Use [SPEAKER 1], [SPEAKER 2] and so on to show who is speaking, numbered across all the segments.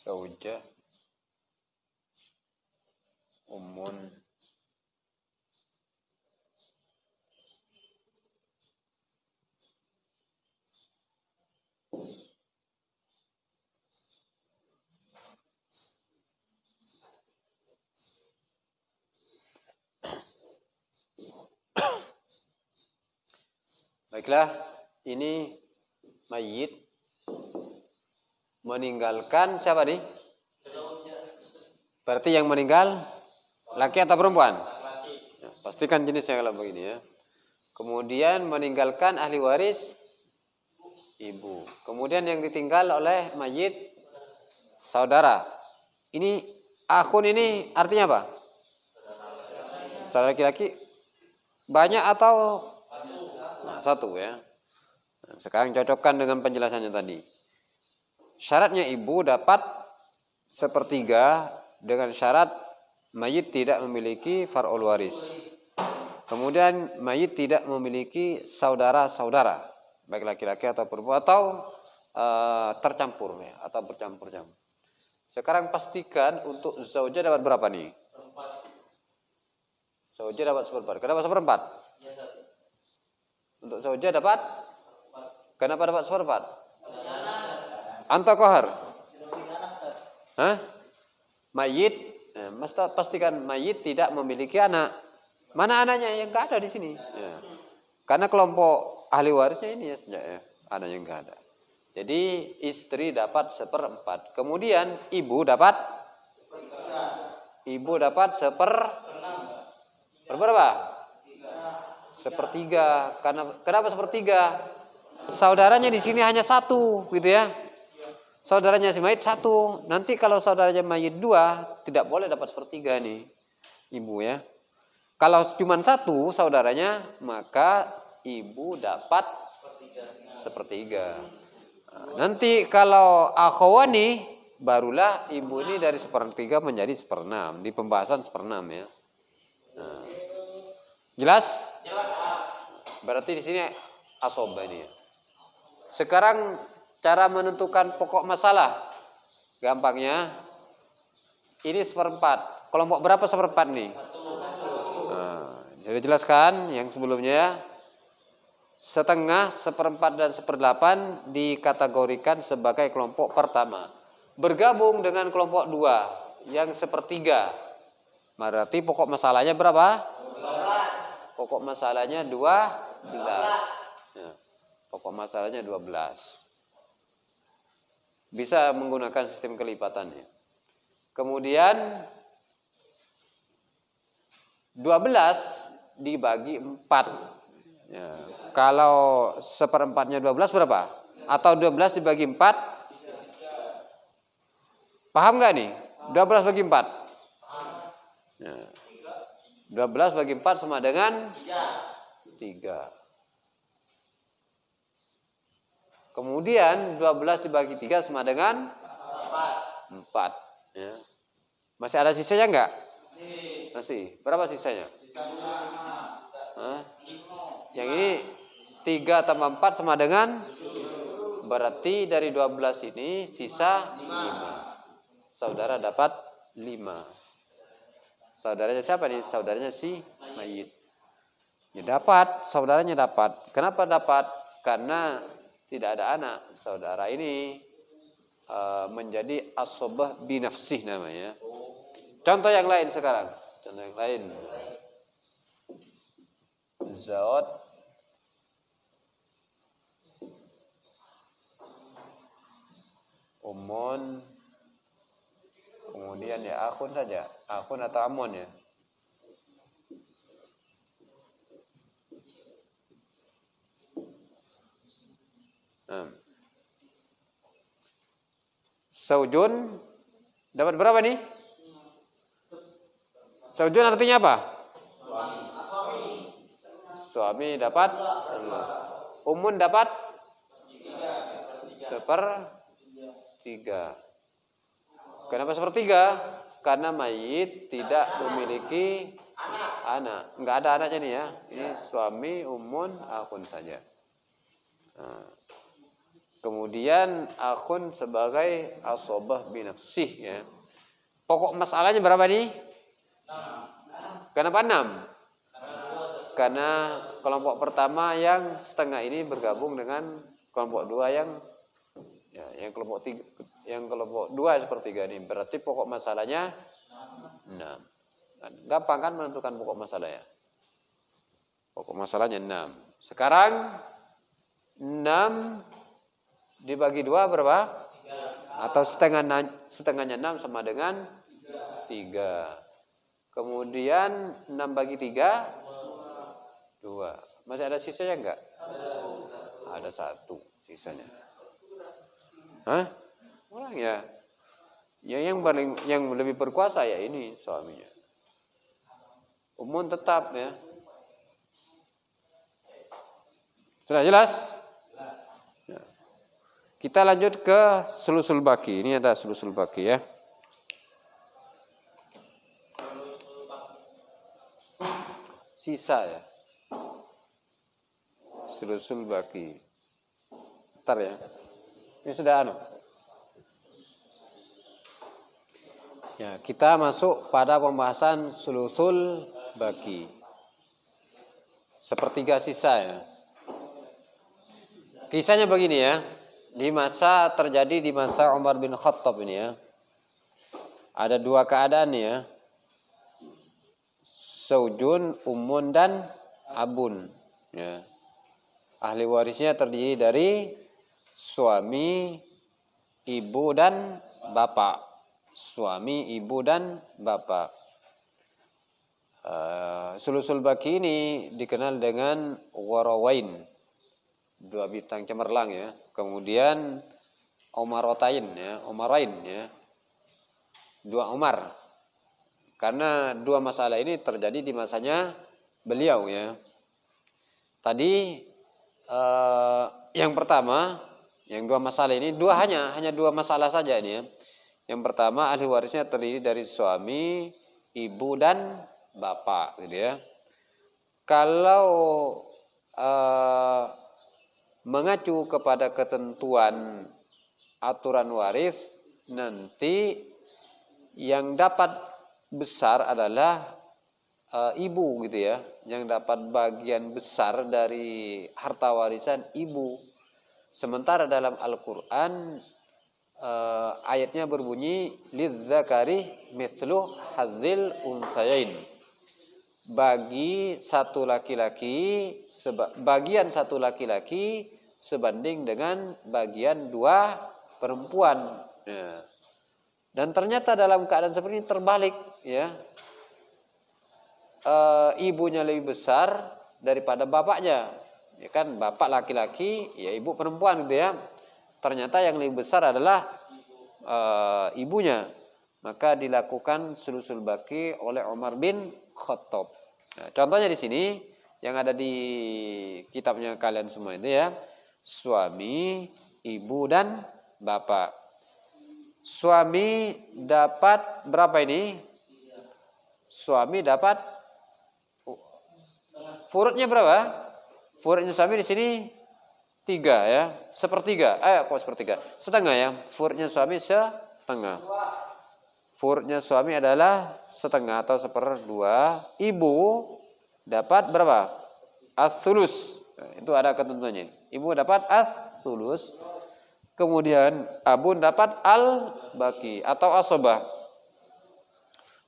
[SPEAKER 1] Zaujah, ummun, baiklah, ini mayit meninggalkan siapa nih? Berarti yang meninggal laki atau perempuan? Ya, pastikan jenisnya kalau begini ya. Kemudian meninggalkan ahli waris ibu. Kemudian yang ditinggal oleh mayit saudara. Ini akhun ini artinya apa? Saudara laki-laki banyak atau satu ya. Nah, sekarang cocokkan dengan penjelasannya tadi. Syaratnya ibu dapat sepertiga dengan syarat mayit tidak memiliki far'ul waris. Kemudian mayit tidak memiliki saudara-saudara, baik laki-laki atau perempuan atau tercampur ya, atau bercampur-campur. Sekarang pastikan untuk zaujah dapat berapa nih? Zaujah dapat seperempat. Kenapa seperempat? Untuk zaujah dapat? Kenapa dapat seperempat? Anta kohar? Hah? Mayit, pastikan mayit tidak memiliki anak. Mana anaknya yang nggak ada di sini? Ya. Karena kelompok ahli warisnya ini ya, anaknya nggak ada. Jadi istri dapat seperempat. Kemudian ibu dapat berapa? Sepertiga. Kenapa sepertiga? Saudaranya di sini hanya satu, gitu ya. Saudaranya si mayit satu. Nanti kalau saudaranya mayit dua, tidak boleh dapat sepertiga nih, ibu ya. Kalau cuma satu saudaranya, maka ibu dapat sepertiga. Nah, nanti kalau akhwani, barulah ibu ini dari sepertiga menjadi seperenam. Di pembahasan seperenam ya. Nah, jelas? Berarti di sini asobah ini ya. Sekarang cara menentukan pokok masalah. Gampangnya, ini seperempat. Kelompok berapa seperempat nih? Sudah jelaskan yang sebelumnya. Setengah, seperempat, dan seperdelapan dikategorikan sebagai kelompok pertama. Bergabung dengan kelompok dua, yang sepertiga. Berarti pokok masalahnya berapa? 12. Pokok masalahnya 12. Ya, pokok masalahnya 12. Bisa menggunakan sistem kelipatannya. Kemudian 12 dibagi 4. Ya. Kalau seperempatnya 12 berapa? Atau 12 dibagi 4? Paham gak nih? 12 bagi 4. Ya. 12 bagi 4 sama dengan 3. Kemudian 12 dibagi 3 sama dengan 4. Ya. Masih ada sisanya enggak? Masih. Berapa sisanya? Yang ini 3 tambah 4 sama dengan? Berarti dari 12 ini sisa 5. Saudara dapat 5. Saudaranya siapa nih? Saudaranya si mayit. Ya dapat, saudaranya dapat. Kenapa dapat? Karena tidak ada anak. Saudara ini menjadi asobah binafsih namanya. Contoh yang lain sekarang. Contoh yang lain. Zauj ummun, kemudian ya akhun saja. Akhun atau amun ya. Saujun dapat berapa nih? Saujun artinya apa? Suami dapat. Ummun dapat sepertiga. Kenapa sepertiga? Karena mayit tidak memiliki anak. Enggak ada anaknya nih ya. Ini suami, ummun, akhun saja. Nah. Kemudian akhun sebagai asobah binafsih ya. Pokok masalahnya berapa nih? Kenapa 6? Karena kelompok pertama yang setengah ini bergabung dengan kelompok 2 yang kelompok 2 sepertiga ini. Berarti pokok masalahnya 6. Gampang kan menentukan pokok masalahnya? Pokok masalahnya 6. Sekarang 6 dibagi 2 berapa? Atau setengahnya 6 sama dengan 3. Kemudian 6 bagi 3 2. Masih ada sisanya enggak? Ada 1 sisanya. Hah? Orang ya. Yang lebih berkuasa ya ini suaminya. Umum tetap ya. Sudah jelas? Kita lanjut ke sulusul baki. Ini ada sulusul baki ya. Sisa ya. Sulusul baki. Bentar ya. Ini sudah Ya, kita masuk pada pembahasan sulusul baki. Sepertiga sisa ya. Kisahnya begini ya. Terjadi di masa Umar bin Khattab ini ya. Ada 2 keadaan ya. Zaujun, ummun dan abun ya. Ahli warisnya terdiri dari suami, ibu dan bapak. Suami, ibu dan bapak. Sulusul baki ini dikenal dengan warawain. 2 bintang cemerlang ya. Kemudian Umaratain ya, Umarain ya. 2 Umar. Karena 2 masalah ini terjadi di masanya beliau ya. Tadi yang pertama, yang 2 masalah ini hanya 2 masalah saja ini ya. Yang pertama ahli warisnya terdiri dari suami, ibu dan bapak gitu ya. Kalau mengacu kepada ketentuan aturan waris, nanti yang dapat besar adalah ibu gitu ya. Yang dapat bagian besar dari harta warisan ibu. Sementara dalam Al-Quran ayatnya berbunyi lidzakari mithlu hadzil unsayain. Bagian satu laki-laki sebanding dengan bagian 2 perempuan. Ya. Dan ternyata dalam keadaan seperti ini terbalik, ya. Ibunya lebih besar daripada bapaknya. Ya kan, bapak laki-laki, ya ibu perempuan gitu ya. Ternyata yang lebih besar adalah ibunya. Maka dilakukan sulusul baki oleh Umar bin Khattab. Nah, contohnya di sini yang ada di kitabnya kalian semua itu ya, suami, ibu dan bapak. Suami dapat berapa ini? Suami dapat furudnya berapa? Furudnya suami di sini 3 ya, sepertiga. Kok sepertiga? Setengah ya. Furudnya suami setengah. Furudnya suami adalah setengah atau 1/2. Ibu dapat berapa? As-sulus. Nah, itu ada ketentuannya. Ibu dapat as-sulus. Kemudian abun dapat al-baki atau asobah.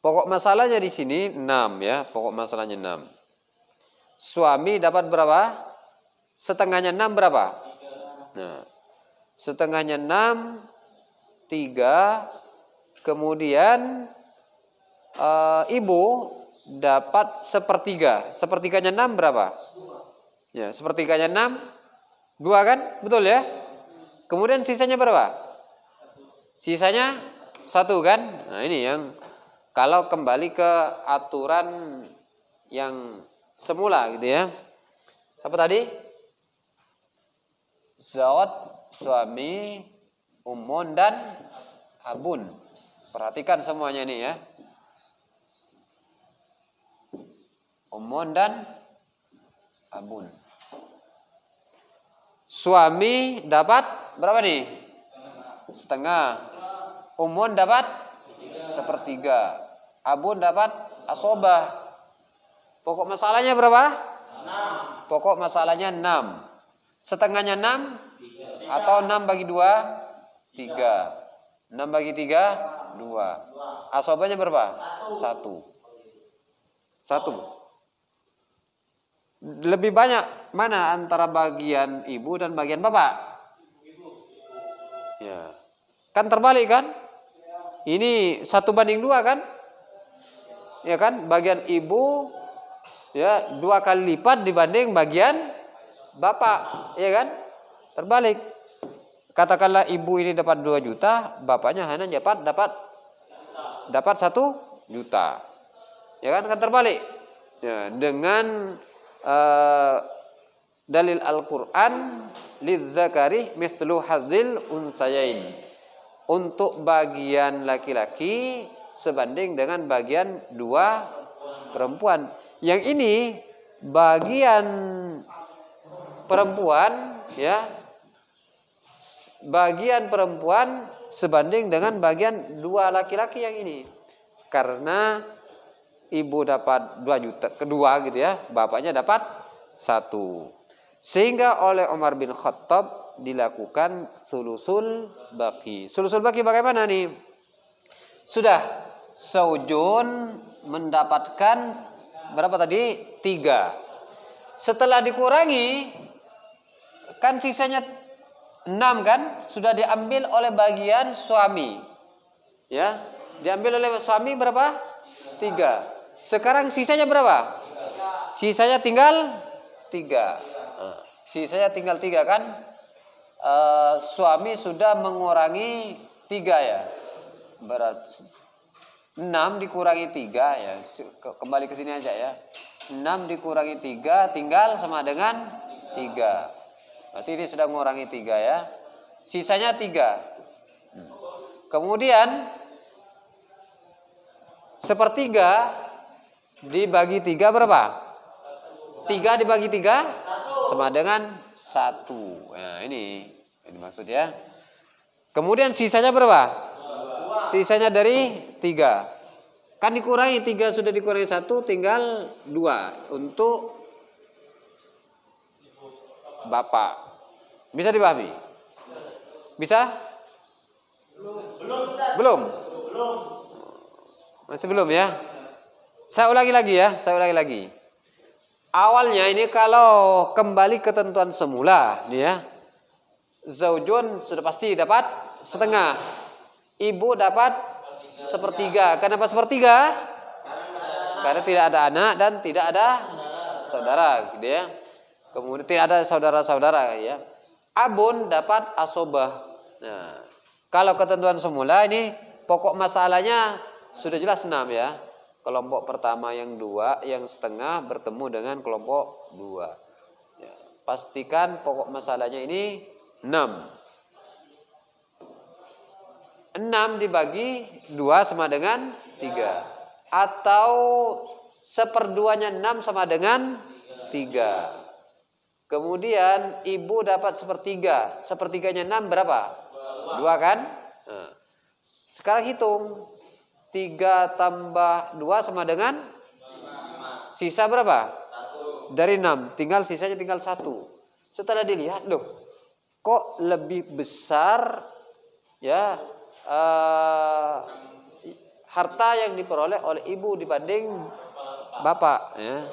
[SPEAKER 1] Pokok masalahnya di sini 6 ya. Pokok masalahnya 6. Suami dapat berapa? Setengahnya 6 berapa? Nah, setengahnya 6 3. Kemudian ibu dapat sepertiga. Sepertiganya 6 berapa? Ya, sepertiganya 6 2 kan? Betul ya? Kemudian sisanya berapa? Sisanya 1 kan? Nah, ini yang kalau kembali ke aturan yang semula gitu ya. Apa tadi? Zawad, suami, ummun dan abun. Perhatikan semuanya ini ya. Ummun dan abun. Suami dapat berapa nih? Setengah. Umun dapat sepertiga. Abun dapat asobah. Pokok masalahnya berapa? 6. Pokok masalahnya 6. Setengahnya 6 atau 6 bagi 2? 3. 6 bagi 3? 2. Asobahnya berapa? 1. Lebih banyak mana antara bagian ibu dan bagian bapak? Ya. Kan terbalik kan? Ini 1:2 kan? Ya kan? Bagian ibu ya 2 kali lipat dibanding bagian bapak, ya kan? Terbalik. Katakanlah ibu ini dapat 2 juta, bapaknya hanya dapat 1 juta. Ya kan? Kan terbalik. Ya, dengan dalil Al-Qur'an lidzakari mithlu hadzil unsayain. Untuk bagian laki-laki sebanding dengan bagian 2 perempuan. Yang ini bagian perempuan ya. Bagian perempuan sebanding dengan bagian 2 laki-laki yang ini. Karena ibu dapat 2 juta, kedua gitu ya, bapaknya dapat 1. Sehingga oleh Umar bin Khattab dilakukan sulusul baki. Sulusul baki bagaimana nih? Sudah saujun mendapatkan berapa tadi? 3. Setelah dikurangi kan sisanya 6 kan? Sudah diambil oleh bagian suami. Ya, diambil oleh suami berapa? 3. Sekarang sisanya berapa? Sisanya tinggal 3. Sisanya tinggal 3 kan? Suami sudah mengurangi 3 ya. Berarti 6 dikurangi 3 ya. Kembali ke sini aja ya. 6 dikurangi 3 tinggal sama dengan 3. Berarti ini sudah mengurangi 3 ya. Sisanya 3. Kemudian sepertiga dibagi 3 berapa? 3 dibagi 3 sama dengan 1. Nah, ini maksudnya. Kemudian sisanya berapa? Sisanya dari 3. Kan dikurangi 3 sudah dikurangi 1 tinggal 2 untuk bapak. Bisa dipahami? Bisa? Belum. Masih belum ya? Saya ulangi lagi ya, Awalnya ini kalau kembali ketentuan semula, nih ya. Zaujun sudah pasti dapat setengah. Ibu dapat sepertiga. Kenapa sepertiga? Karena tidak ada anak dan tidak ada saudara, gitu ya. Kemudian tidak ada saudara-saudara, ya. Abun dapat asobah. Nah, kalau ketentuan semula ini pokok masalahnya sudah jelas 6 ya. Kelompok pertama yang 2, yang setengah bertemu dengan kelompok 2. Ya, pastikan pokok masalahnya ini 6. 6 dibagi 2 sama dengan 3. Atau 1/2-nya 6 sama dengan 3. Kemudian ibu dapat 1/3. 1/3-nya 6 berapa? 2 kan? Nah, sekarang hitung. 3 tambah 2 sama dengan? Sisa berapa? 1. Dari 6. Sisanya tinggal 1. Setelah dilihat, loh, kok lebih besar ya harta yang diperoleh oleh ibu dibanding bapak ya.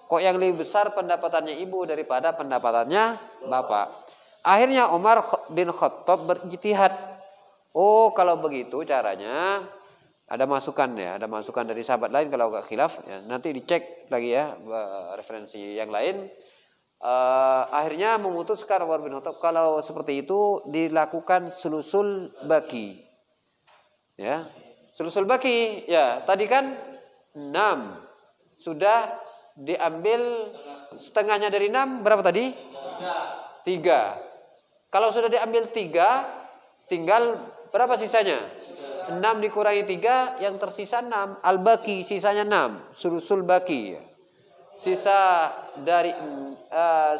[SPEAKER 1] Kok yang lebih besar pendapatannya ibu daripada pendapatannya bapak. Akhirnya Umar bin Khattab berijtihad. Oh, kalau begitu caranya ada masukan dari sahabat lain kalau agak khilaf ya, nanti dicek lagi ya referensi yang lain. Akhirnya memutuskan Umar bin Khattab kalau seperti itu dilakukan sulusul baki. Ya. Sulusul baki ya, tadi kan 6 sudah diambil setengahnya dari 6 berapa tadi? 3. Kalau sudah diambil 3 tinggal berapa sisanya? 6 dikurangi 3 yang tersisa 6. Al-baki sisanya 6. Sulusul baki. sisa dari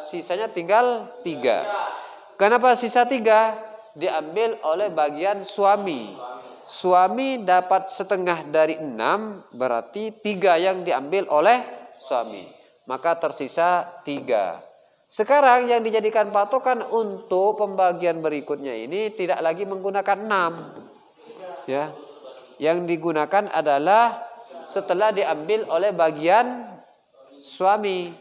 [SPEAKER 1] sisanya tinggal 3. Kenapa sisa 3? Diambil oleh bagian suami. Suami dapat setengah dari 6, berarti 3 yang diambil oleh suami. Maka tersisa 3. Sekarang yang dijadikan patokan untuk pembagian berikutnya ini tidak lagi menggunakan 6. Ya. Yang digunakan adalah setelah diambil oleh bagian suami.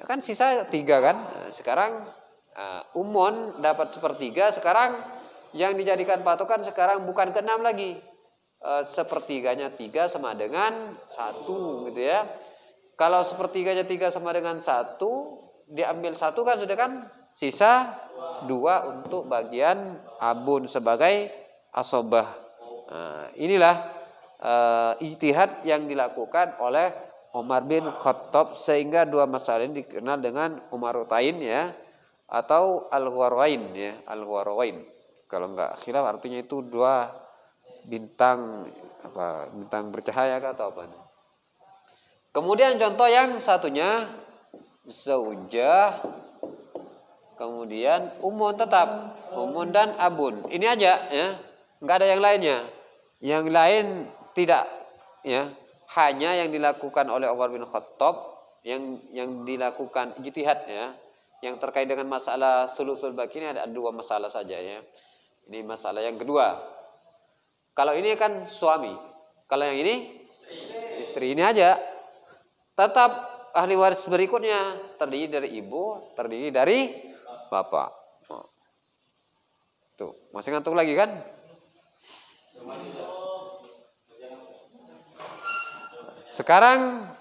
[SPEAKER 1] Kan sisa 3 kan? Sekarang umon dapat 1/3. Sekarang yang dijadikan patokan sekarang bukan ke 6 lagi. 1/3-nya 3 sama dengan 1 gitu ya. Kalau 1/3-nya 3 sama dengan 1, diambil 1 kan sudah kan sisa 2 untuk bagian abun sebagai asobah. Inilah ijtihad yang dilakukan oleh Umar bin Khattab sehingga dua masalah ini dikenal dengan Umarutain ya, atau Al-Gharawain ya, Al-Gharawain. Kalau enggak khilaf artinya itu 2 bintang bintang bercahaya atau apa. Kemudian contoh yang satunya zaujah, kemudian umun tetap, umun dan abun. Ini aja ya. Enggak ada yang lainnya. Yang lain tidak ya. Hanya yang dilakukan oleh Umar bin Khattab yang dilakukan ijtihad ya. Yang terkait dengan masalah sulusul baki ini ada 2 masalah saja ya. Ini masalah yang kedua. Kalau ini kan suami. Kalau yang ini istri. Ini aja. Tetap ahli waris berikutnya terdiri dari ibu, terdiri dari bapak. Tuh, masih ngantuk lagi kan? Sekarang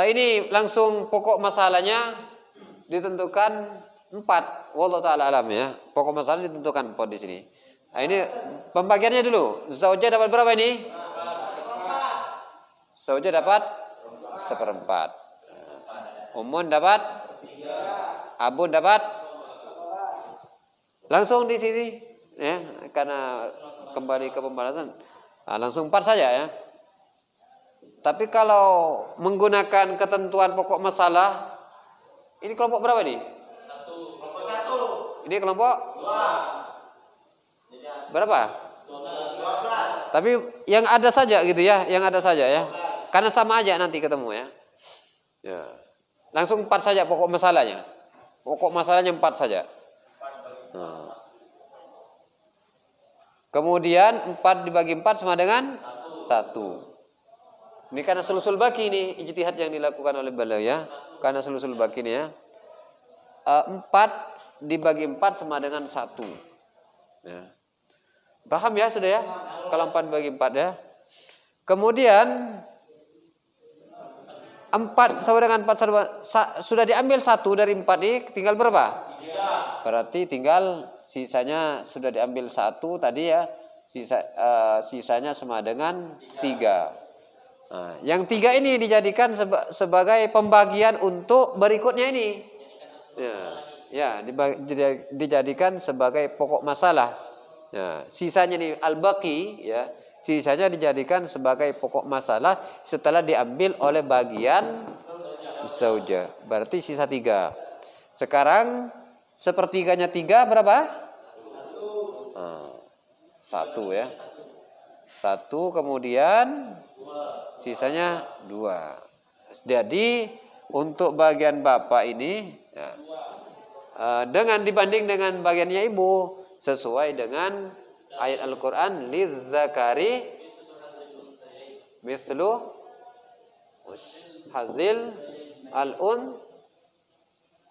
[SPEAKER 1] ini langsung pokok masalahnya ditentukan 4. Wallahu taala alam ya. Pokok masalah ditentukan 4 di sini. Nah, ini pembagiannya dulu. Zaujah dapat berapa ini? Zaujah dapat 1/4. Umun dapat 3. Abun dapat. Langsung di sini ya, karena kembali ke pembahasan. Langsung 4 saja ya. Tapi kalau menggunakan ketentuan pokok masalah, ini kelompok berapa nih?
[SPEAKER 2] 1. Kelompok 1.
[SPEAKER 1] Ini kelompok
[SPEAKER 2] 2.
[SPEAKER 1] Berapa?
[SPEAKER 2] 12.
[SPEAKER 1] Tapi yang ada saja gitu ya, yang ada saja ya. Karena sama aja nanti ketemu ya. Ya. Langsung 4 saja pokok masalahnya. Pokok masalahnya 4 saja. Nah. Kemudian 4 dibagi 4 sama dengan 1. Ini karena sulusul baki ini ijtihad yang dilakukan oleh beliau ya. Karena sulusul baki ini ya. 4 dibagi 4 sama dengan 1. Ya. Paham ya sudah ya? Kalau 4 dibagi 4 ya. Kemudian 4 sama dengan 4 sudah diambil 1 dari 4 ini tinggal berapa?
[SPEAKER 2] 3.
[SPEAKER 1] Berarti tinggal sisanya sudah diambil 1 tadi ya. Sisanya sama dengan 3. Nah, yang 3 ini dijadikan sebagai pembagian untuk berikutnya ini. Ya, dijadikan sebagai pokok masalah. Ya, sisanya ini al-baqi ya. Sisanya dijadikan sebagai pokok masalah setelah diambil oleh bagian zaujah. Berarti sisa 3. Sekarang 1/3-nya 3 berapa? 1 ya. 1 kemudian sisanya 2. Jadi untuk bagian bapak ini ya, dengan dibanding dengan bagiannya ibu sesuai dengan ayat Al-Quran lidzakari mithlu hazil al-un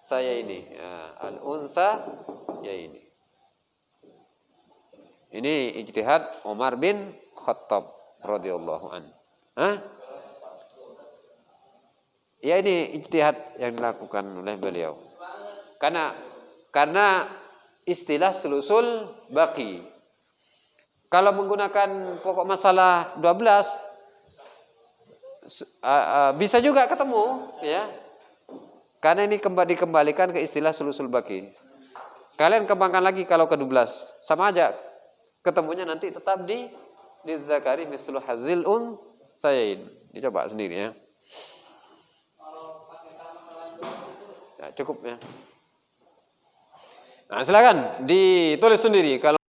[SPEAKER 1] saya ini ya, al-unsa ya ini. Ini ijtihad Umar bin Khattab radhiyallahu an. Ya ini ijtihad yang dilakukan oleh beliau. Karena istilah sulusul baqi. Kalau menggunakan pokok masalah 12 bisa juga ketemu ya. Karena ini dikembalikan ke istilah sulusul baqi. Kalian kembangkan lagi kalau ke 12. Sama aja ketemunya nanti tetap di zakari mithlu hazil sayain. Dicoba sendiri ya. Cukup ya. Nah, silakan ditulis sendiri kalau